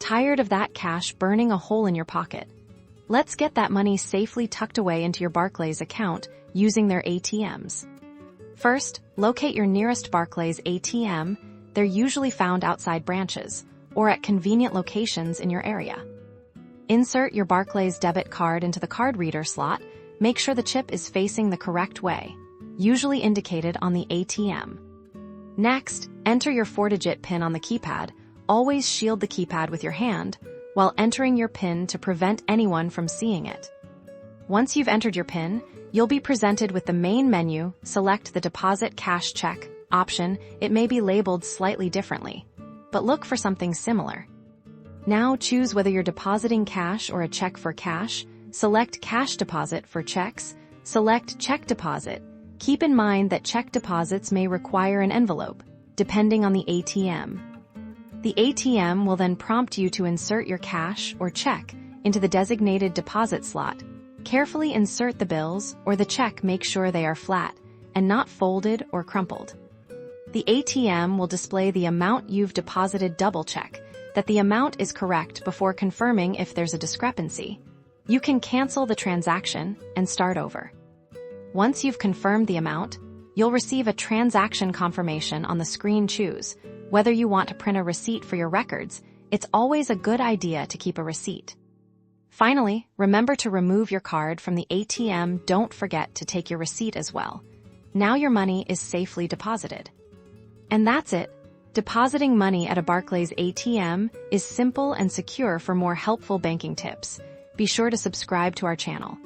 Tired of that cash burning a hole in your pocket? Let's get that money safely tucked away into your Barclays account using their ATMs. First, locate your nearest Barclays ATM. They're usually found outside branches or at convenient locations in your area. Insert your Barclays debit card into the card reader slot. Make sure the chip is facing the correct way, usually indicated on the ATM. Next, enter your 4-digit PIN on the keypad. Always shield the keypad with your hand while entering your PIN to prevent anyone from seeing it. Once you've entered your PIN, you'll be presented with the main menu. Select the Deposit Cash Check option. It may be labeled slightly differently, but look for something similar. Now choose whether you're depositing cash or a check for cash. Select Cash Deposit for checks. Select Check Deposit. Keep in mind that check deposits may require an envelope, depending on the ATM. The ATM will then prompt you to insert your cash or check into the designated deposit slot. Carefully insert the bills or the check. Make sure they are flat and not folded or crumpled. The ATM will display the amount you've deposited. Double-check that the amount is correct before confirming. If there's a discrepancy, you can cancel the transaction and start over. Once you've confirmed the amount, you'll receive a transaction confirmation on the screen. Choose whether you want to print a receipt for your records. It's always a good idea to keep a receipt. Finally, remember to remove your card from the ATM. Don't forget to take your receipt as well. Now your money is safely deposited. And that's it. Depositing money at a Barclays ATM is simple and secure. For more helpful banking tips, be sure to subscribe to our channel.